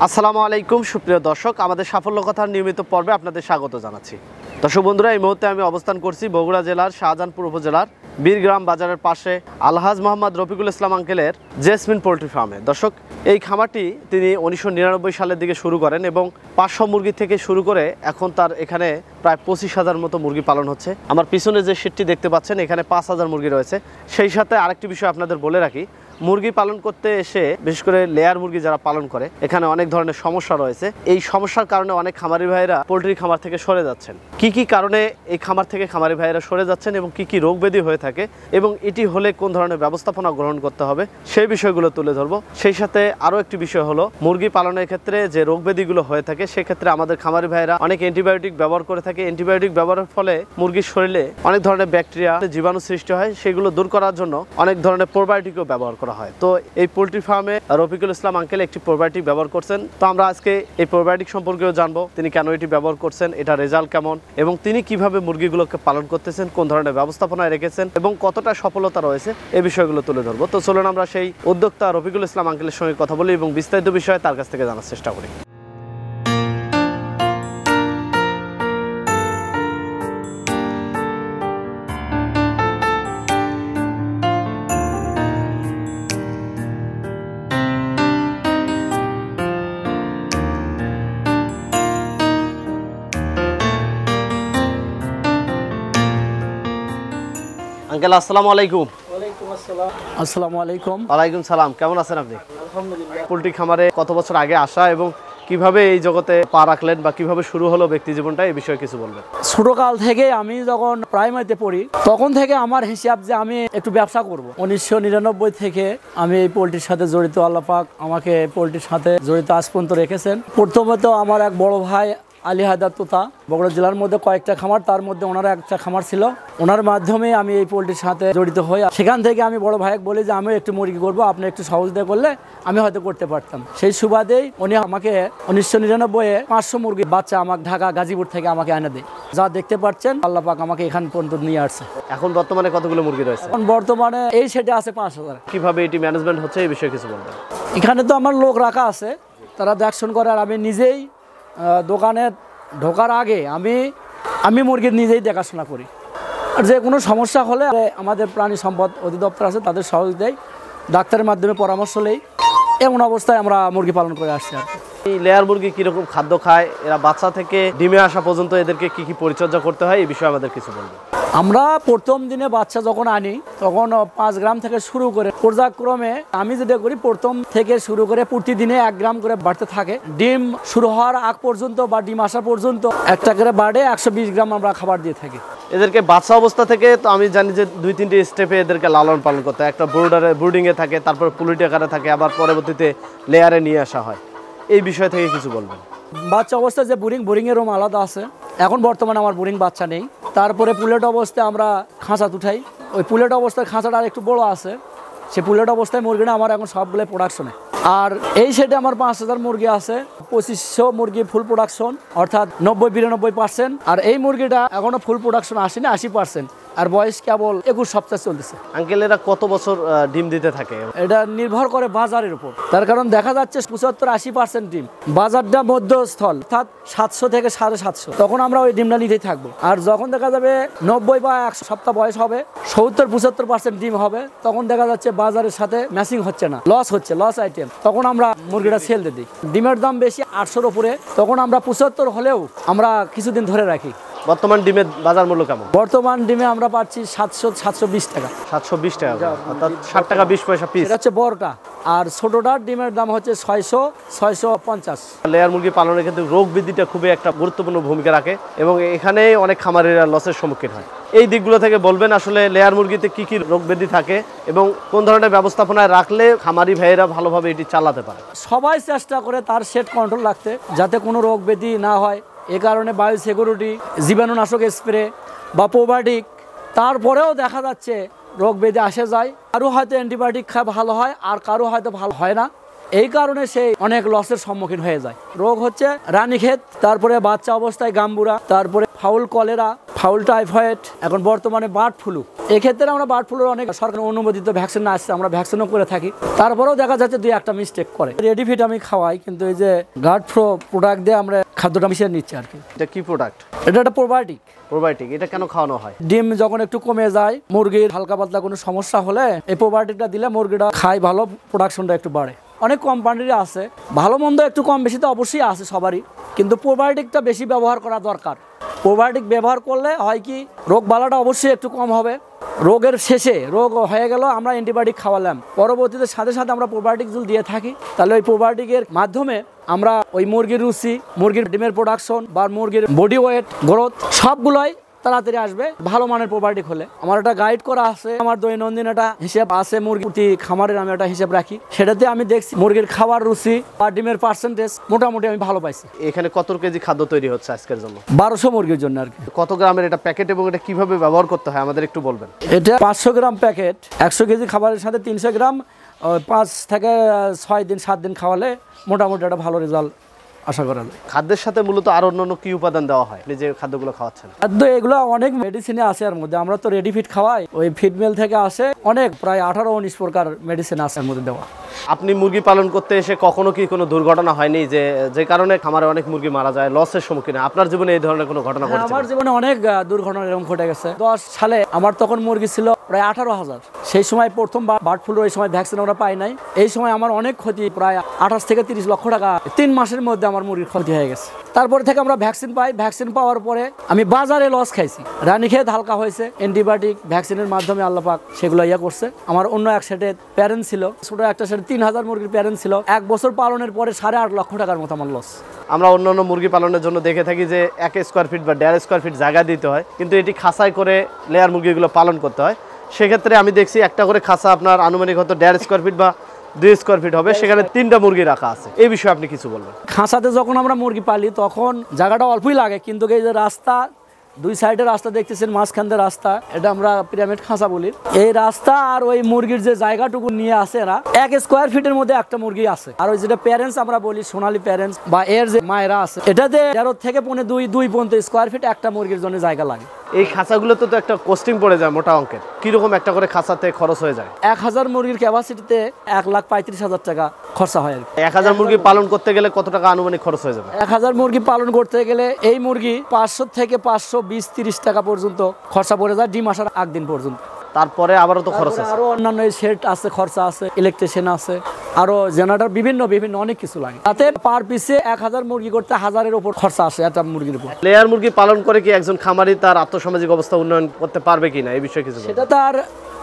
আসসালামু আলাইকুম সুপ্রিয় দর্শক, আমাদের সাফল্য কথার নিয়মিত পর্বে আপনাদের স্বাগত জানাচ্ছি। দর্শক বন্ধুরা, এই মুহূর্তে আমি অবস্থান করছি বগুড়া জেলার শাহজাহানপুর উপজেলার বীরগ্রাম বাজারের পাশে আলহাজ মোহাম্মদ রফিকুল ইসলাম আঙ্কেলের জেসমিন পোল্ট্রি ফার্মে। দর্শক, এই খামারটি তিনি 1999 সালের দিকে শুরু করেন এবং 500 মুরগি থেকে শুরু করে এখন তার এখানে প্রায় 25,000 মতো মুরগি পালন হচ্ছে। আমার পিছনে যে শেডটি দেখতে পাচ্ছেন, এখানে 5,000 মুরগি রয়েছে। সেই সাথে আরেকটি বিষয় আপনাদের বলে রাখি, মুরগি পালন করতে এসে বিশেষ করে লেয়ার মুরগি যারা পালন করে, এখানে অনেক ধরনের সমস্যা রয়েছে। এই সমস্যার কারণে অনেক খামারি ভাইয়েরা পোল্ট্রি খামার থেকে সরে যাচ্ছেন। কি কি কারণে এই খামার থেকে খামারি ভাইয়েরা সরে যাচ্ছেন এবং কি কি রোগ ব্যাধি হয়ে থাকে এবং এটি হলে কোন ধরনের ব্যবস্থাপনা গ্রহণ করতে হবে, সেই বিষয়গুলো তুলে ধরবো। সেই সাথে আরও একটি বিষয় হলো, মুরগি পালনের ক্ষেত্রে যে রোগ ব্যাধিগুলো হয়ে থাকে সেক্ষেত্রে আমাদের খামারি ভাইয়েরা অনেক অ্যান্টিবায়োটিক ব্যবহার করে থাকে। অ্যান্টিবায়োটিক ব্যবহারের ফলে মুরগির শরীরে অনেক ধরনের ব্যাকটেরিয়া, জীবাণু সৃষ্টি হয়। সেগুলো দূর করার জন্য অনেক ধরনের প্রোবায়োটিকও ব্যবহার করা হয়। তো এই পোল্ট্রি ফার্মে রফিকুল ইসলাম আঙ্কেল একটি প্রোবায়োটিক ব্যবহার করছেন। তো আমরা আজকে এই প্রোবায়োটিক সম্পর্কেও জানবো, তিনি কেন এটি ব্যবহার করছেন, এটা রেজাল্ট কেমন এবং তিনি কিভাবে মুরগিগুলোকে পালন করতেছেন, কোন ধরনের ব্যবস্থাপনায় রেখেছেন এবং কতটা সফলতা রয়েছে, এই বিষয়গুলো তুলে ধরবো। তো চলুন আমরা সেই উদ্যোক্তা রফিকুল ইসলাম আঙ্কেলের সঙ্গে কথা বলি এবং বিস্তারিত বিষয়ে তার কাছ থেকে জানার চেষ্টা করি। আঙ্কেল, আসসালামু আলাইকুম। আসসালামু আলাইকুম। ওয়ালাইকুম সালাম। কেমন আছেন আপনি? আলহামদুলিল্লাহ। পোল্ট্রি খামারে কত বছর আগে আসা এবং কিভাবে এই জগতে পা রাখলেন বা কিভাবে শুরু হলো ব্যক্তি জীবনটা, এই বিষয়ে কিছু বলবেন। ছোটকাল থেকে আমি যখন প্রাইমারিতে পড়ি তখন থেকে আমার হিসাব যে আমি একটু ব্যবসা করব। 1999 থেকে আমি এই পোল্ট্রির সাথে জড়িত। আল্লাহ পাক আমাকে পোল্ট্রির সাথে জড়িত আজ পর্যন্ত রেখেছেন। প্রথমত আমার এক বড় ভাই তোতা বগুড়া জেলার মধ্যে কয়েকটা খামার, তার মধ্যে ওনার একটা খামার ছিল। ওনার মাধ্যমে আমি এই পোল্ট্রির সাথে জড়িত হই। সেখান থেকে আমি বড় ভাইকে বলি যে আমি একটু মুরগি করবো, আপনি একটু সহযোগিতা করলে আমি হয়তো করতে পারতাম। সেই সুবাদেই উনি আমাকে 1999-এ 500 মুরগির বাচ্চা আমাকে ঢাকা গাজীপুর থেকে আমাকে এনে দেয়। যা দেখতে পাচ্ছেন, আল্লাহ পাক আমাকে এখান পর্যন্ত নিয়ে আসছে। এখন বর্তমানে কতগুলো মুরগি রয়েছে? এখন বর্তমানে এই সেটে আছে 5,000। কিভাবে এটি ম্যানেজমেন্ট হচ্ছে, এই বিষয়ে কিছু বলবেন। এখানে তো আমার লোক রাখা আছে, তারা দেখশন করে, আর আমি নিজেই দোকানে ঢোকার আগে আমি মুরগির নিজেই দেখাশোনা করি। আর যে কোনো সমস্যা হলে আমাদের প্রাণী সম্পদ অধিদপ্তর আছে, তাদের সহযোগিতায় ডাক্তারের মাধ্যমে পরামর্শ নেই। এমন অবস্থায় আমরা মুরগি পালন করে আসছি। আর এই লেয়ার মুরগি কীরকম খাদ্য খায়, এরা বাচ্চা থেকে ডিমে আসা পর্যন্ত এদেরকে কি কি পরিচর্যা করতে হয়, এই বিষয়ে আমাদের কিছু বলবেন। আমরা প্রথম দিনে বাচ্চা যখন আনি তখন 5 গ্রাম থেকে শুরু করে পর্যায়ক্রমে আমি যেটা করি, প্রথম থেকে শুরু করে প্রতিদিনে 1 গ্রাম করে বাড়তে থাকে। ডিম শুরু হওয়ার আগ পর্যন্ত বা ডিম আসা পর্যন্ত একটা করে বাড়ে 120 গ্রাম আমরা খাবার দিয়ে থাকি। এদেরকে বাচ্চা অবস্থা থেকে তো আমি জানি যে 2-3টি স্টেপে এদেরকে লালন পালন করতে হয়। একটা ব্রুডিংয়ে থাকে, তারপর পুলিটি আকারে থাকে, আবার পরবর্তীতে লেয়ারে নিয়ে আসা হয়। এই বিষয় থেকে কিছু বলবেন। বাচ্চা অবস্থায় যে বুরিংয়ের রুম আলাদা আছে। এখন বর্তমানে আমার বুরিং বাচ্চা নেই। তারপরে পুলেট অবস্থায় আমরা খাঁচাত উঠাই। ওই পুলেট অবস্থায় খাঁচাটা আর একটু বড় আছে, সে পুলেট অবস্থায় মুরগিটা আমার এখন সবগুলো প্রোডাকশনে। আর এই সেটে আমার 5,000 মুরগি আছে, 2500 মুরগি ফুল প্রোডাকশন, অর্থাৎ 90-92%। আর এই মুরগিটা এখনো ফুল প্রোডাকশন আসেনি, 80%। আর বয়স কেবল 21 সপ্তাহ চলতেছে। আঙ্কেল, এরা কত বছর ডিম দিতে থাকে? এটা নির্ভর করে বাজারের উপর। তার কারণ দেখা যাচ্ছে 75-80% ডিম বাজারটা মধ্যস্থল, অর্থাৎ 700 থেকে 750, তখন আমরা ওই ডিমটা নিতেই থাকবো। আর যখন দেখা যাবে 90 বা 100 সপ্তাহ বয়স হবে, 70-75% ডিম হবে, তখন দেখা যাচ্ছে বাজারের সাথে ম্যাচিং হচ্ছে না, লস হচ্ছে, লস আইটেম, তখন আমরা মুরগিটা সেল দিয়ে দিই। ডিমের দাম বেশি 800-র উপরে, তখন আমরা 75 হলেও আমরা কিছুদিন ধরে রাখি। বর্তমান ডিমের বাজার মূল্য কেমন? বর্তমান ডিমে আমরা পাচ্ছি 700-720 টাকা। 720 টাকা, অর্থাৎ 60 টাকা 20 পয়সা পিস। এটা হচ্ছে বড়টা। আর ছোটটার ডিমের দাম হচ্ছে 600-650। লেয়ার মুরগি পালনের ক্ষেত্রে রোগ বৃদ্ধিটা খুবই একটা গুরুত্বপূর্ণ ভূমিকা রাখে এবং এখানে অনেক খামারিরা লসের সম্মুখীন হয়। এই দিকগুলো থেকে বলবেন, আসলে লেয়ার মুরগিতে কি কি রোগ ব্যাধি থাকে এবং কোন ধরনের ব্যবস্থাপনায় রাখলে খামারি ভাইয়েরা ভালোভাবে এটি চালাতে পারে। সবাই চেষ্টা করে তার সেট কন্ট্রোল রাখতে, যাতে কোনো রোগ ব্যাধি না হয়। এ কারণে বায়ো সিকিউরিটি, জীবাণুনাশক স্প্রে বা প্রোবায়োটিক, তারপরেও দেখা যাচ্ছে রোগ ব্যাধি আসে যায়। কারো হয়তো অ্যান্টিবায়োটিক খায় ভালো হয়, আর কারো হয়তো ভালো হয় না। এই কারণে সে অনেক লসের সম্মুখীন হয়ে যায়। রোগ হচ্ছে রানীক্ষেত, তারপরে বাচ্চা অবস্থায় গাম্বুরা, তারপরে ফাউল কলেরা, ফাউল টাইফয়েড, এখন বর্তমানে বার্ড ফ্লু। এক্ষেত্রে আমরা বার্ড ফ্লুর অনেক সরকার অনুমোদিত ভ্যাকসিন আসছে, আমরা ভ্যাকসিনও করে থাকি। তারপরেও দেখা যাচ্ছে দুই একটা মিস্টেক করে। রেডি ফিড আমি খাওয়াই, কিন্তু এই যে গার্ড ফ্লো প্রোডাক্ট দিয়ে আমরা খাদ্যটা মিশিয়ে নিচ্ছি আর কি। এটা কি প্রোডাক্ট? এটা একটা প্রোবায়োটিক। প্রোবায়োটিক এটা কেন খাওয়ানো হয়? ডিম যখন একটু কমে যায়, মুরগির হালকা পাতলা কোনো সমস্যা হলে এই প্রোবায়োটিকটা দিলে মুরগিটা খায়, ভালো প্রোডাকশনটা একটু বাড়ে। অনেক কোম্পানির আছে, ভালো মন্দ একটু কম বেশি তো অবশ্যই আছে সবারই, কিন্তু প্রোবায়োটিকটা বেশি ব্যবহার করা দরকার। প্রোবায়োটিক ব্যবহার করলে হয় কি, রোগ বালাটা অবশ্যই একটু কম হবে। রোগের শেষে রোগ হয়ে গেল, আমরা অ্যান্টিবায়োটিক খাওয়ালাম, পরবর্তীতে সাথে সাথে আমরা প্রোবায়োটিক যদি দিয়ে থাকি, তাহলে ওই প্রোবায়োটিকের মাধ্যমে আমরা ওই মুরগির রুচি, মুরগির ডিমের প্রোডাকশন বা মুরগির বডি ওয়েট, গ্রোথ সবগুলোই তাড়াতাড়ি আসবে ভালো মানের প্রোবায়োটিক হলে। আমার একটা গাইড করা আছে, আমার দৈনন্দিন একটা হিসেব আছে, মুরগি প্রতি খামারের আমি একটা হিসেব রাখি। সেটাতে আমি দেখছি মুরগির খাওয়ার রুচি বা ডিমের পার্সেন্টেজ মোটামুটি আমি ভালো পাইছি। এখানে কত কেজি খাদ্য তৈরি হচ্ছে আজকের জন্য? 1200 মুরগির জন্য আর কি। কত গ্রামের এটা প্যাকেট এবং এটা কিভাবে ব্যবহার করতে হয় আমাদের একটু বলবেন? এটা 500 গ্রাম প্যাকেট, 100 কেজি খাবারের সাথে 300 গ্রাম, 5 থেকে 6 দিন 7 দিন খাওয়ালে মোটামুটি একটা ভালো রেজাল্ট আশা করা যায়। খাদ্যের সাথে মূলত আর অন্যান্য কি উপাদান দেওয়া হয় যে খাদ্যগুলো খাওয়াচ্ছেন? খাদ্য এগুলো অনেক মেডিসিনে আছে, এর মধ্যে আমরা তো রেডি ফিড খাওয়াই, ওই ফিড মিল থেকে আসে, অনেক প্রায় 18-19 প্রকার মেডিসিন আছে এর মধ্যে দেওয়া। আপনি মুরগি পালন করতে এসে কখনো কি কোনো দুর্ঘটনা হয়নি যে কারণে খামারে অনেক মুরগি মারা যায়, লসের সম্মুখীন? আপনার জীবনে এই ধরনের কোনো ঘটনা ঘটেছে? আমার জীবনে অনেক দুর্ঘটনা এরকম ঘটে গেছে। 10 সালে আমার তখন মুরগি ছিল প্রায় 18,000। সেই সময় প্রথম বার্ড ফ্লুর এই সময় ভ্যাকসিন আমরা পাই নাই। এই সময় আমার অনেক ক্ষতি, প্রায় 28 থেকে 30 লক্ষ টাকা 3 মাসের মধ্যে আমার মুরগির ক্ষতি হয়ে গেছে। তারপরে থেকে আমরা ভ্যাকসিন পাই, ভ্যাকসিন পাওয়ার পরে আমি বাজারে লস খাইছি, রানীক্ষেত হালকা হয়েছে, অ্যান্টিবায়োটিক ভ্যাকসিনের মাধ্যমে আল্লাহ পাক সেগুলো করছে। আমার অন্য এক সেটে প্যারেন্ট ছিল, ছোট একটা সেটে 3000 মুরগির প্যারেন্ট ছিল, 1 বছর পালনের পরে 8.5 লক্ষ টাকার মতো আমার লস। আমরা অন্যান্য মুরগি পালনের জন্য দেখে থাকি যে 1 স্কোয়ার ফিট বা 1.5 স্কোয়ার ফিট জায়গা দিতে হয়, কিন্তু এটি খাঁচায় করে লেয়ার মুরগিগুলো পালন করতে হয়। সেক্ষেত্রে আমি দেখছি একটা করে খাঁচা আপনার আনুমানিক হয়তো 1.5 স্কোয়ার ফিট বা 2 স্কোয়ার ফিট হবে, সেখানে 3টা মুরগি রাখা আছে। এই বিষয়ে আপনি কিছু বলবেন? খাঁচাতে যখন আমরা মুরগি পালি তখন জায়গাটা অল্পই লাগে, কিন্তু এই যে রাস্তা, 2 সাইডের রাস্তা দেখতেছেন, মাঝখান দিয়ে রাস্তা, এটা আমরা পিরামিড খাঁচা বলি। এই রাস্তা আর ওই মুরগির যে জায়গাটুকু নিয়ে আসে এরা, 1 স্কোয়ার ফিটের মধ্যে একটা মুরগি আছে। আর ওই যেটা প্যারেন্টস আমরা বলি, সোনালী প্যারেন্টস বা এর যে মায়েরা আছে, এটাতে 13 থেকে 2 পর্যন্ত স্কোয়ার ফিট একটা মুরগির জন্য জায়গা লাগে। এই খাঁচাগুলোতে তো একটা কস্টিং পড়ে যায় মোটা অঙ্কের, কিরকম একটা করে খাঁচাতে খরচ হয়ে যায়? 1000 মুরগির ক্যাপাসিটিতে 1,35,000 টাকা খরচা হয় আর কি। 1000 মুরগি পালন করতে গেলে কত টাকা আনুমানিক খরচ হয়ে যাবে? 1000 মুরগি পালন করতে গেলে এই মুরগি 500 থেকে 520-30 টাকা পর্যন্ত খরচা পড়ে যায়, ডিম আসার আগ দিন পর্যন্ত। তারপরে আবারও তো খরচ আছে, আরো অন্যান্য সেট আছে, খরচা আছে, ইলেকট্রিশিয়ান আছে, আরো জেনারেটর, বিভিন্ন অনেক কিছু লাগে। তাতে পার পিসে 1000 মুরগি করতে 1000-এর উপর খরচা আসে একটা মুরগির উপর। লেয়ার মুরগি পালন করে কি একজন খামারি তার আর্থসামাজিক অবস্থা উন্নয়ন করতে পারবে কিনা, এই বিষয়ে কিছু? সেটা তার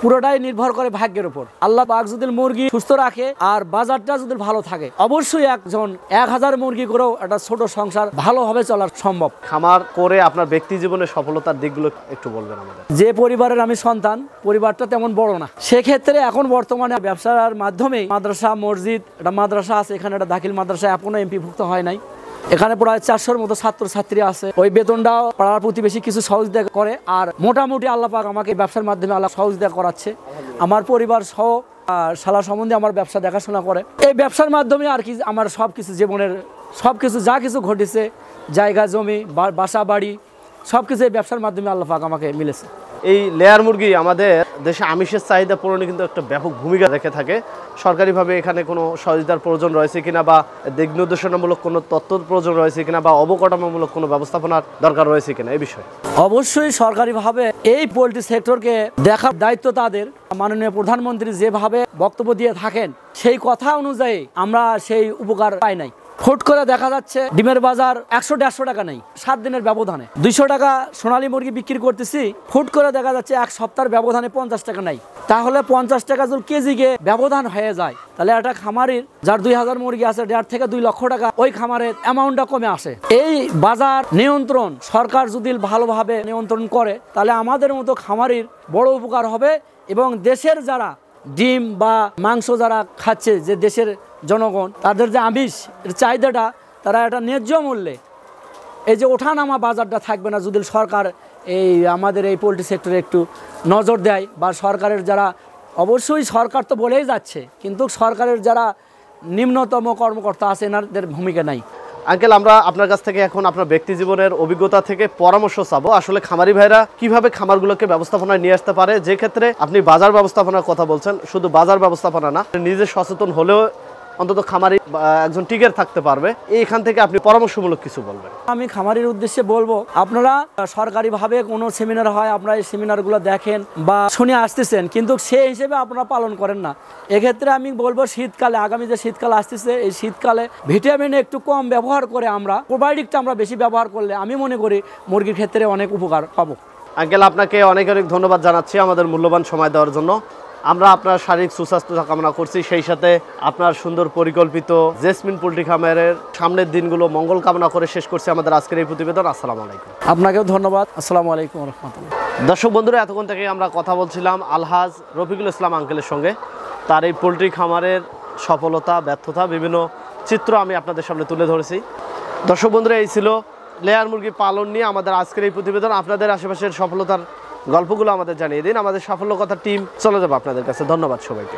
পুরোটাই নির্ভর করে ভাগ্যের উপর। আল্লাহ পাক যদি মুরগি সুস্থ রাখে আর বাজারটা যদি ভালো থাকে, অবশ্যই একজন 1000 মুরগি করেও একটা ছোট সংসার ভালোভাবে চলা সম্ভব। খামার করে আপনার ব্যক্তি জীবনে সফলতার দিকগুলো একটু বলবেন আমাদের? যে পরিবারের আমি সন্তান, পরিবারটা তেমন বড় না, সেক্ষেত্রে এখন বর্তমানে ব্যবসার মাধ্যমে মাদ্রাসা, মসজিদ, একটা মাদ্রাসা আছে এখানে, একটা দাখিল মাদ্রাসা এখনো এমপিভুক্ত হয় নাই। এখানে প্রায় 400-র মতো ছাত্রছাত্রী আছে। ওই বেতনটাও পাড়ার প্রতিবেশী কিছু সহযোগিতা করে, আর মোটামুটি আল্লাহ পাক আমাকে ব্যবসার মাধ্যমে আল্লাহ সহযোগিতা করাচ্ছে। আমার পরিবার সহ শালা সম্বন্ধে আমার ব্যবসা দেখাশোনা করে। এই ব্যবসার মাধ্যমে আর কি আমার সব কিছু জীবনের সব কিছু যা কিছু ঘটেছে, জায়গা জমি, বাসা বাড়ি, সব কিছু এই ব্যবসার মাধ্যমে আল্লাহ পাক আমাকে মিলেছে। এই লেয়ার মুরগি আমাদের দেশে আমিষের চাহিদা পূরণে কিন্তু একটা ব্যাপক ভূমিকা রেখে থাকে। সরকারিভাবে এখানে কোনো সহযোগিতার প্রয়োজন রয়েছে কিনা, বা দিক নির্দেশনামূলক কোনো তথ্যর প্রয়োজন রয়েছে কিনা, বা অবকাঠামোমূলক কোনো ব্যবস্থাপনার দরকার রয়েছে কিনা, এই বিষয়ে? অবশ্যই সরকারিভাবে এই পোল্ট্রি সেক্টরকে দেখার দায়িত্ব তাদের। মাননীয় প্রধানমন্ত্রী যেভাবে বক্তব্য দিয়ে থাকেন, সেই কথা অনুযায়ী আমরা সেই উপকার পাই নাই। হুট করে দেখা যাচ্ছে ডিমের বাজার 100-150 টাকা নেই, 7 দিনের ব্যবধানে 200 টাকা সোনালী মুরগি বিক্রি করতেছি, হুট করে দেখা যাচ্ছে 1 সপ্তাহের ব্যবধানে 50 টাকা নেই। তাহলে 50 টাকা যদি কেজিকে ব্যবধান হয়ে যায়, তাহলে একটা খামারির যার 2000 মুরগি আছে, 1.5 থেকে 2 লক্ষ টাকা ওই খামারের অ্যামাউন্টটা কমে আসে। এই বাজার নিয়ন্ত্রণ সরকার যদি ভালোভাবে নিয়ন্ত্রণ করে, তাহলে আমাদের মতো খামারির বড় উপকার হবে, এবং দেশের যারা ডিম বা মাংস যারা খাচ্ছে, যে দেশের জনগণ, তাদের যে আমিষ চাহিদাটা তারা একটা ন্যায্য মূল্যে, এই যে ওঠানামা বাজারটা থাকবে না যদি সরকার এই আমাদের এই পোলট্রি সেক্টরে একটু নজর দেয়, বা সরকারের যারা, অবশ্যই সরকার তো বলেই যাচ্ছে, কিন্তু সরকারের যারা নিম্নতম কর্মকর্তা আছে এনাদের ভূমিকা নাই। আঙ্কেল, আমরা আপনার কাছ থেকে এখন আপনার ব্যক্তি জীবনের অভিজ্ঞতা থেকে পরামর্শ চাবো। আসলে খামারি ভাইরা কিভাবে খামারগুলোকে ব্যবস্থাপনায় নিয়ে আসতে পারে, যে ক্ষেত্রে আপনি বাজার ব্যবস্থাপনার কথা বলছেন, শুধু বাজার ব্যবস্থাপনা না, নিজে সচেতন হলেও অন্তত খামারি একজন টিকের থাকতে পারবে। এইখান থেকে আপনি পরামর্শমূলক কিছু বলবেন। আমি খামারির উদ্দেশ্যে বলবো, আপনারা সরকারিভাবে কোনো সেমিনার হয়, আপনারা এই সেমিনারগুলো দেখেন বা শুনে আসতেছেন, কিন্তু সেই হিসেবে আপনারা পালন করেন না। এক্ষেত্রে আমি বলবো শীতকালে, আগামী যে শীতকাল আসতেছে, এই শীতকালে ভিটামিন একটু কম ব্যবহার করে আমরা প্রোবায়োটিকটা আমরা বেশি ব্যবহার করলে আমি মনে করি মুরগির ক্ষেত্রে অনেক উপকার পাবো। আঙ্কেল, আপনাকে অনেক অনেক ধন্যবাদ জানাচ্ছি আমাদের মূল্যবান সময় দেওয়ার জন্য। আমরা আপনার শারীরিক সুস্বাস্থ্য কামনা করছি, সেই সাথে আপনার সুন্দর পরিকল্পিত জেসমিন পোল্ট্রি খামারের সামনের দিনগুলো মঙ্গল কামনা করে শেষ করছি আমাদের আজকের এই প্রতিবেদন। আসসালামু আলাইকুম। আপনাকেও ধন্যবাদ। আসসালামু আলাইকুম রহমতুল্লাহ। দর্শক বন্ধুরা, এতক্ষণ থেকে আমরা কথা বলছিলাম আলহাজ রফিকুল ইসলাম আঙ্কেলের সঙ্গে। তার এই পোল্ট্রি খামারের সফলতা, ব্যর্থতা, বিভিন্ন চিত্র আমি আপনাদের সামনে তুলে ধরেছি। দর্শক বন্ধুরা, এই ছিল লেয়ার মুরগি পালন নিয়ে আমাদের আজকের এই প্রতিবেদন। আপনাদের আশেপাশের সফলতার গল্পগুলো আমাদের জানিয়ে দিন। আমাদের সাফল্য কথা টিম চলে যাবে আপনাদের কাছে। ধন্যবাদ সবাইকে।